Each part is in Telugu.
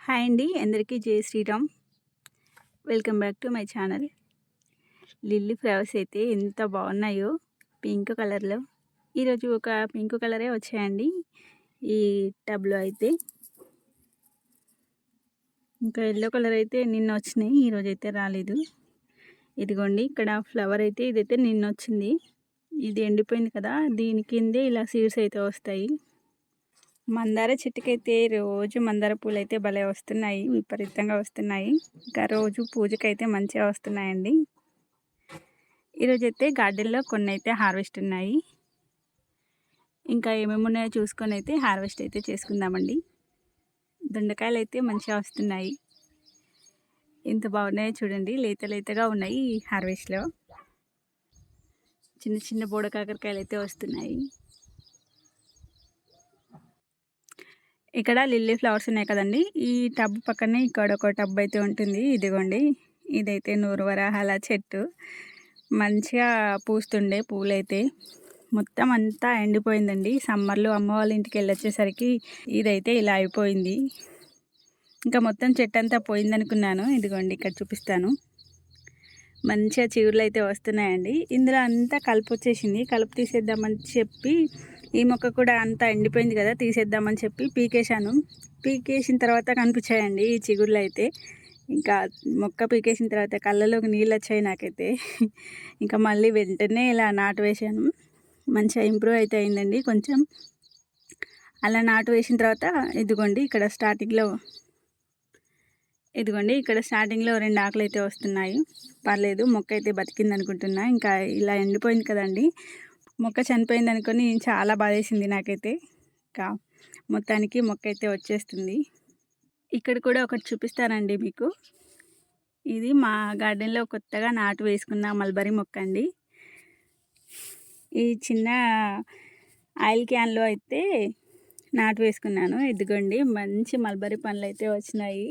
హాయ్ అండి, అందరికీ జై Shri Ram. Welcome back to my channel. Lily flowers అయితే ఎంత బాగున్నాయో పింక్ కలర్లో. ఈరోజు ఒక పింక్ కలరే వచ్చాయండి ఈ టబ్లో అయితే. ఇంకా ఎల్లో కలర్ అయితే నిన్న వచ్చినాయి, ఈరోజు అయితే రాలేదు. ఇదిగోండి ఇక్కడ ఫ్లవర్ అయితే ఇదైతే నిన్న వచ్చింది. ఇది ఎండిపోయింది కదా, దీని కిందే ఇలా సీడ్స్ అయితే వస్తాయి. మందార చెట్టుకైతే రోజు మందార పూలు అయితే భలే వస్తున్నాయి, విపరీతంగా వస్తున్నాయి. ఇంకా రోజు పూజకైతే మంచిగా వస్తున్నాయండి. ఈరోజైతే గార్డెన్లో కొన్ని అయితే హార్వెస్ట్ ఉన్నాయి. ఇంకా ఏమేమి ఉన్నాయో చూసుకొని అయితే హార్వెస్ట్ అయితే చేసుకుందామండి. దొండకాయలు అయితే మంచిగా వస్తున్నాయి, ఎంత బాగున్నాయో చూడండి. లేత లేతగా ఉన్నాయి ఈ హార్వెస్ట్లో. చిన్న చిన్న బోడ కాకరకాయలు అయితే వస్తున్నాయి. ఇక్కడ లిల్లీ ఫ్లవర్స్ ఉన్నాయి కదండి, ఈ టబ్ పక్కనే ఇక్కడ ఒక టబ్ అయితే ఉంటుంది. ఇదిగోండి, ఇదైతే నూరు వరాహాల చెట్టు. మంచిగా పూస్తుండే పూలైతే మొత్తం అంతా ఎండిపోయిందండి. సమ్మర్లో అమ్మ వాళ్ళ ఇంటికి వెళ్ళొచ్చేసరికి ఇదైతే ఇలా అయిపోయింది. ఇంకా మొత్తం చెట్టు అంతా పోయిందనుకున్నాను. ఇదిగోండి ఇక్కడ చూపిస్తాను. మంచిగా చిగుర్లు అయితే వస్తున్నాయండి. ఇందులో అంతా కలుపు వచ్చేసింది. కలుపు తీసేద్దామని చెప్పి ఈ మొక్క కూడా అంతా ఎండిపోయింది కదా, తీసేద్దామని చెప్పి పీకేశాను. పీకేసిన తర్వాత కనిపించాయండి ఈ చిగుర్లు అయితే. ఇంకా మొక్క పీకేసిన తర్వాత కళ్ళలోకి నీళ్ళు వచ్చాయి నాకైతే. ఇంకా మళ్ళీ వెంటనే ఇలా నాటు వేసాను. మంచిగా ఇంప్రూవ్ అయితే అయిందండి కొంచెం. అలా నాటు వేసిన తర్వాత ఇదిగోండి ఇక్కడ స్టార్టింగ్లో రెండు ఆకులు అయితే వస్తున్నాయి. పర్లేదు, మొక్క అయితే బతికింది అనుకుంటున్నా. ఇంకా ఇలా ఎండిపోయింది కదండి, మొక్క చనిపోయింది అనుకొని చాలా బాధేసింది నాకైతే. ఇంకా మొత్తానికి మొక్క అయితే వచ్చేస్తుంది. ఇక్కడ కూడా ఒకటి చూపిస్తానండి మీకు. ఇది మా గార్డెన్లో కొత్తగా నాటు వేసుకున్న మల్బరీ మొక్క అండి. ఈ చిన్న ఆయిల్ క్యాన్లో అయితే నాటు వేసుకున్నాను. ఇదిగోండి మంచి మల్బరీ పండ్లు అయితే వచ్చినాయి,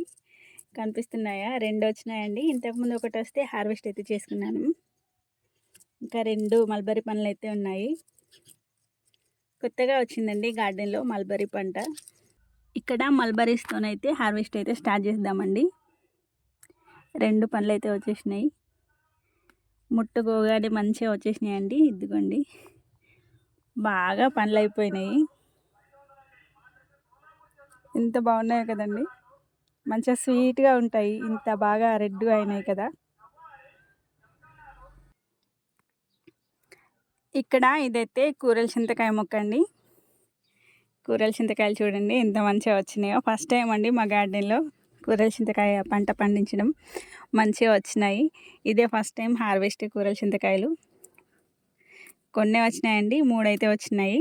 కనిపిస్తున్నాయా? 2 వచ్చినాయండి. ఇంతకుముందు ఒకటి వస్తే హార్వెస్ట్ అయితే చేసుకున్నాను. ఇంకా 2 మల్బరీ పండ్లు అయితే ఉన్నాయి. కొత్తగా వచ్చిందండి గార్డెన్లో మల్బరీ పంట. ఇక్కడ మల్బరీస్తోనైతే హార్వెస్ట్ అయితే స్టార్ట్ చేద్దామండి. 2 పండ్లు అయితే వచ్చేసినాయి. ముట్టుకోగానే మంచిగా వచ్చేసినాయి అండి. ఇదిగోండి, బాగా పండ్లు అయిపోయినాయి. ఎంత బాగున్నాయో కదండి, మంచిగా స్వీట్గా ఉంటాయి. ఇంత బాగా రెడ్గా అయినాయి కదా. ఇక్కడ ఇదైతే కూరల చింతకాయ మొక్క అండి. కూరల చింతకాయలు చూడండి ఎంత మంచిగా వచ్చినాయో. ఫస్ట్ టైం అండి మా గార్డెన్లో కూరల చింతకాయ పంట పండించడం. మంచిగా వచ్చినాయి. ఇదే ఫస్ట్ టైం హార్వెస్ట్ కూరల చింతకాయలు. కొన్ని వచ్చినాయండి, 3 అయితే వచ్చినాయి.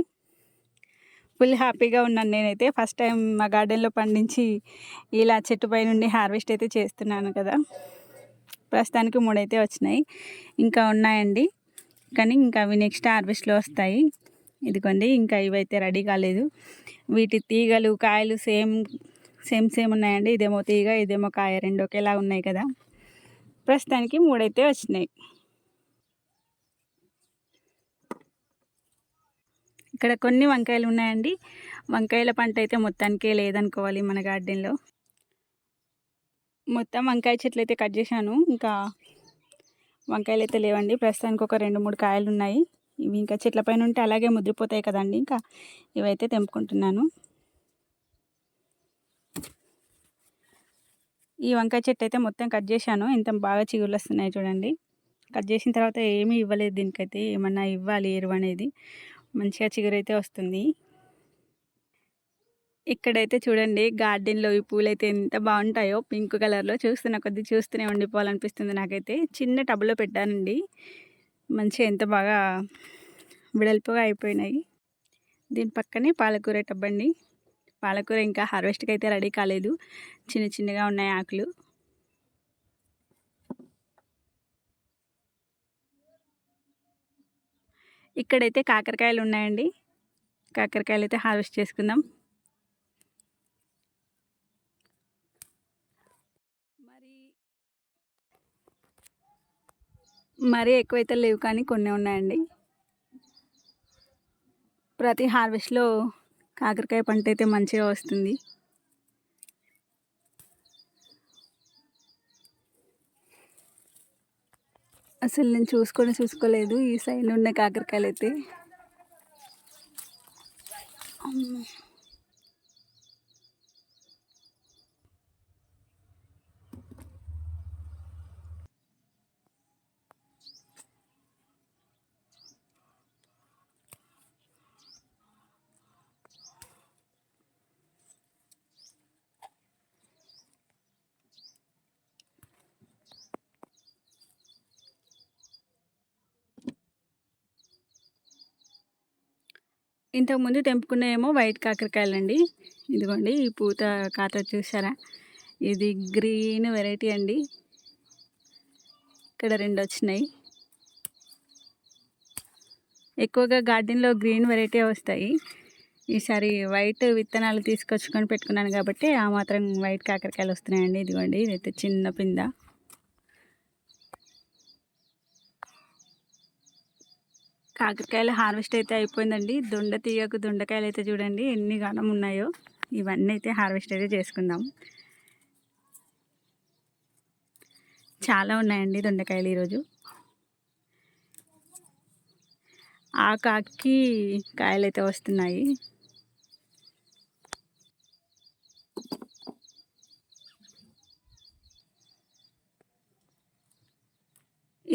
ఫుల్ హ్యాపీగా ఉన్నాను నేనైతే. ఫస్ట్ టైం మా గార్డెన్లో పండించి ఇలా చెట్టుపై నుండి హార్వెస్ట్ అయితే చేస్తున్నాను కదా. ప్రస్తుతానికి 3 అయితే వచ్చినాయి, ఇంకా ఉన్నాయండి. కానీ ఇంకా అవి నెక్స్ట్ హార్వెస్ట్లో వస్తాయి. ఇదిగోండి, ఇంకా ఇవైతే రెడీ కాలేదు. వీటి తీగలు కాయలు సేమ్ ఉన్నాయండి. ఇదేమో తీగ, ఇదేమో కాయ, 2 ఒకేలా ఉన్నాయి కదా. ప్రస్తుతానికి 3 అయితే వచ్చినాయి. ఇక్కడ కొన్ని వంకాయలు ఉన్నాయండి. వంకాయల పంట అయితే మొత్తానికే లేదనుకోవాలి మన గార్డెన్లో. మొత్తం వంకాయ చెట్లు అయితే కట్ చేశాను. ఇంకా వంకాయలు అయితే లేవండి. ప్రస్తుతానికి ఒక 2-3 కాయలు ఉన్నాయి. ఇవి ఇంకా చెట్లపైన ఉంటే అలాగే ముద్రిపోతాయి కదండి. ఇంకా ఇవైతే తెంపుకుంటున్నాను. ఈ వంకాయ చెట్టు అయితే మొత్తం కట్ చేశాను. ఎంత బాగా చిగుర్లు వస్తున్నాయి చూడండి. కట్ చేసిన తర్వాత ఏమీ ఇవ్వలేదు దీనికైతే. ఏమన్నా ఇవ్వాలి ఎరువు అనేది. మంచిగా చిగురు అయితే వస్తుంది. ఇక్కడైతే చూడండి గార్డెన్లో ఈ పూలు అయితే ఎంత బాగుంటాయో, పింక్ కలర్లో. చూస్తున్న కొద్దీ చూస్తూనే ఉండిపోవాలనిపిస్తుంది నాకైతే. చిన్న టబ్లో పెట్టానండి, మంచిగా ఎంత బాగా వెడల్పుగా అయిపోయినాయి. దీని పక్కనే పాలకూర టబ్ అండి. పాలకూర ఇంకా హార్వెస్ట్కి అయితే రెడీ కాలేదు, చిన్న చిన్నగా ఉన్నాయి ఆకులు. ఇక్కడైతే కాకరకాయలు ఉన్నాయండి. కాకరకాయలు అయితే హార్వెస్ట్ చేసుకుందాం. మరీ ఎక్కువైతే లేవు, కానీ కొన్ని ఉన్నాయండి. ప్రతి హార్వెస్ట్లో కాకరకాయ పంట అయితే మంచిగా వస్తుంది. అసలు నేను చూసుకోలేదు ఈ సైడ్ ఉన్న కాకరకాయలు అయితే. ఇంతకుముందు తెంపుకునేమో వైట్ కాకరకాయలండి. ఇదిగోండి ఈ పూత కాత చూసారా? ఇది గ్రీన్ వెరైటీ అండి. ఇక్కడ 2 వచ్చినాయి. ఎక్కువగా గార్డెన్‌లో గ్రీన్ వెరైటీ వస్తాయి. ఈసారి వైట్ విత్తనాలు తీసుకొచ్చుకొని పెట్టుకున్నాను కాబట్టి ఆ మాత్రం వైట్ కాకరకాయలు వస్తున్నాయండి. ఇదిగోండి ఇదైతే చిన్న పింద. కాకరకాయలు హార్వెస్ట్ అయితే అయిపోయిందండి. దొండ తీయకు దొండకాయలు అయితే చూడండి ఎన్ని గానం ఉన్నాయో. ఇవన్నీ అయితే హార్వెస్ట్ అయితే చేసుకుందాం. చాలా ఉన్నాయండి దొండకాయలు ఈరోజు. ఆకాకి కాయలు అయితే వస్తున్నాయి.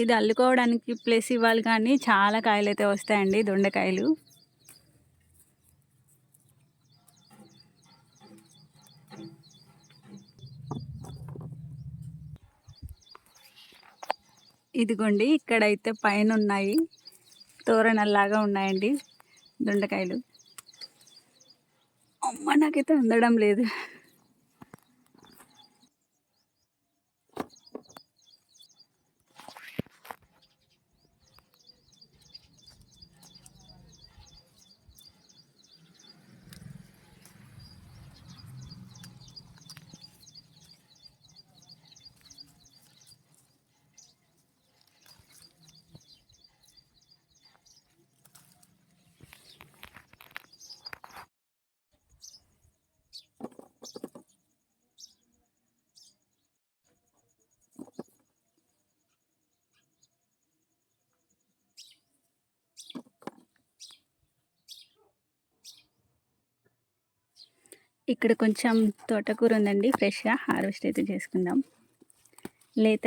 ఇది అల్లుకోవడానికి ప్లేస్ ఇవ్వాలి కానీ చాలా కాయలు అయితే వస్తాయండి దొండకాయలు. ఇదిగోండి ఇక్కడైతే పైన ఉన్నాయి, తోరణాల్లాగా ఉన్నాయండి దొండకాయలు. అమ్మ నాకైతే అందడం లేదు. ఇక్కడ కొంచెం తోటకూర ఉందండి, ఫ్రెష్గా హార్వెస్ట్ అయితే చేసుకుందాం.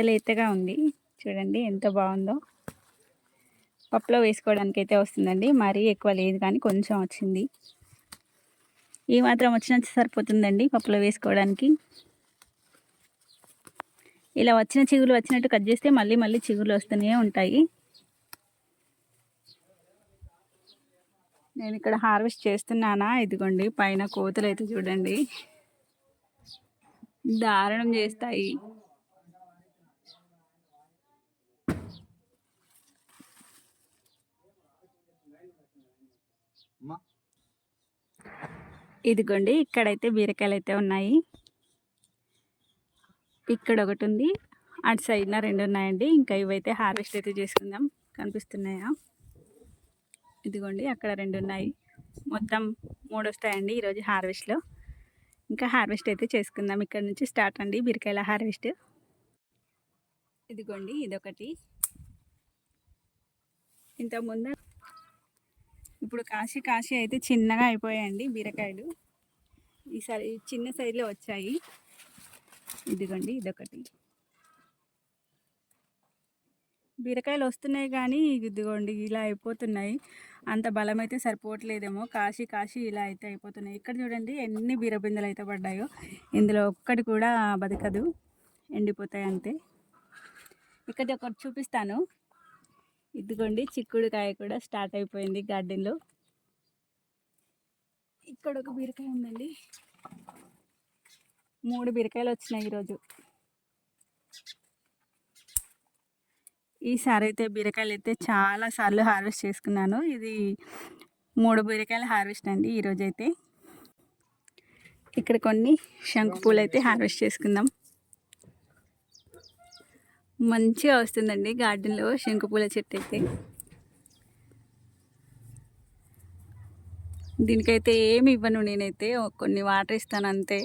లేతగా ఉంది చూడండి ఎంత బాగుందో. పప్పులో వేసుకోవడానికి అయితే వస్తుందండి, మరీ ఎక్కువ లేదు కానీ కొంచెం వచ్చింది. ఈ మాత్రం వచ్చినట్టు సరిపోతుందండి పప్పులో వేసుకోవడానికి. ఇలా వచ్చిన చిగురు వచ్చినట్టు కట్ చేస్తే మళ్ళీ చిగురులు వస్తూనే ఉంటాయి. నేను ఇక్కడ హార్వెస్ట్ చేస్తున్నానా, ఇదిగోండి పైన కోతులు అయితే చూడండి దారుణం చేస్తాయి. ఇదిగోండి ఇక్కడైతే బీరకాయలు అయితే ఉన్నాయి. ఇక్కడ ఒకటి ఉంది, అటు సైడ్న 2 ఉన్నాయండి. ఇంకా ఇవైతే హార్వెస్ట్ అయితే చేసుకుందాం. కనిపిస్తున్నాయా? ఇదిగోండి అక్కడ 2 ఉన్నాయి. మొత్తం 3 వస్తాయండి ఈరోజు హార్వెస్ట్లో. ఇంకా హార్వెస్ట్ అయితే చేసుకుందాం. ఇక్కడ నుంచి స్టార్ట్ అండి బీరకాయల హార్వెస్ట్. ఇదిగోండి ఇదొకటి. ఇంతకుముందు ఇప్పుడు కాశీ అయితే చిన్నగా అయిపోయాయండి బీరకాయలు. ఈసారి చిన్న సైజులో వచ్చాయి. ఇదిగోండి ఇదొకటి. బీరకాయలు వస్తున్నాయి కానీ ఇదిగోండి ఇలా అయిపోతున్నాయి. అంత బలం అయితే సరిపోవట్లేదేమో, కాశీ ఇలా అయితే అయిపోతున్నాయి. ఇక్కడ చూడండి ఎన్ని బీరబిందెలు అయితే పడ్డాయో. ఇందులో ఒక్కటి కూడా బతకదు, ఎండిపోతాయి అంతే. ఇక్కడ ఒకటి చూపిస్తాను. ఇదిగోండి చిక్కుడుకాయ కూడా స్టార్ట్ అయిపోయింది గార్డెన్లో. ఇక్కడ ఒక బీరకాయ ఉందండి. 3 బీరకాయలు వచ్చినాయి ఈరోజు. ఈసారి అయితే బీరకాయలు అయితే చాలాసార్లు హార్వెస్ట్ చేసుకున్నాను. ఇది 3 బీరకాయల హార్వెస్ట్ అండి ఈరోజైతే. ఇక్కడ కొన్ని శంకు పూలు అయితే హార్వెస్ట్ చేసుకుందాం. మంచిగా వస్తుందండి గార్డెన్లో శంకు పూల చెట్టు అయితే. దీనికైతే ఏమి ఇవ్వను నేనైతే, కొన్ని వాటర్ ఇస్తాను అంతే.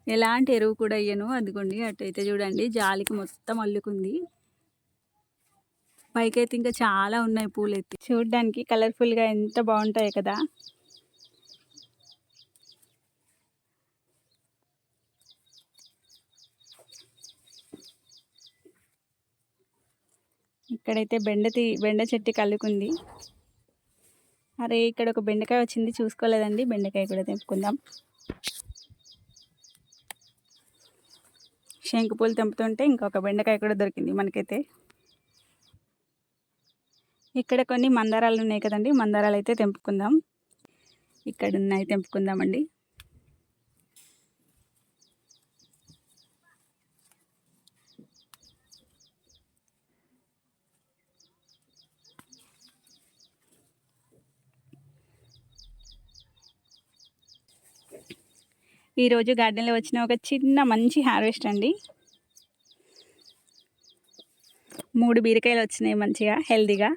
ఎలాంటి ఎరువు కూడా ఇయ్యను. అదిగోండి అటైతే చూడండి జాలికి మొత్తం అల్లుకుంది. పైకైతే ఇంకా చాలా ఉన్నాయి పూలైతే. చూడ్డానికి కలర్‌ఫుల్‌గా ఎంత బావుంటాయో కదా! ఇక్కడైతే బెండ చెట్టుకి అల్లుకుంది. అరే! ఇక్కడ ఒక బెండకాయ వచ్చింది చూసుకోలేదండి. బెండకాయ కూడా తెంపుకుందాం. శంకు పూలు తెంపుతుంటే ఇంకొక బెండకాయ కూడా దొరికింది మనకైతే. ఇక్కడ కొన్ని మందారాలు ఉన్నాయి కదండీ! మందారాలు అయితే తెంపుకుందాం. ఇక్కడున్నాయి తెంపుకుందామండి. ఈరోజు గార్డెన్‌లో వచ్చిన ఒక చిన్న మంచి హార్వెస్ట్ అండి. 3 బీరకాయలు వచ్చినాయి మంచిగా హెల్తీగా.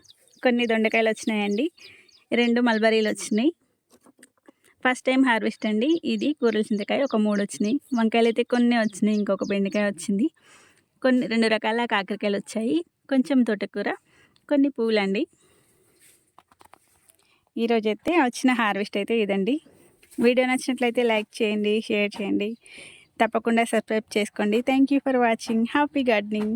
కొన్ని దొండకాయలు వచ్చినాయండి. 2 మల్బరీలు వచ్చినాయి. ఫస్ట్ టైం హార్వెస్ట్ అండి. ఇది కూరల చింతకాయ ఒక 3 వచ్చినాయి. వంకాయలు అయితే కొన్ని వచ్చినాయి. ఇంకొక బెండకాయ వచ్చింది. కొన్ని 2 రకాల కాకరకాయలు వచ్చాయి. కొంచెం తోటకూర, కొన్ని పూలండి. ఈరోజైతే వచ్చిన హార్వెస్ట్ అయితే ఇదండి. వీడియో నచ్చినట్లయితే లైక్ చేయండి, షేర్ చేయండి. తప్పకుండా సబ్స్క్రైబ్ చేసుకోండి. Thank you for watching. Happy gardening.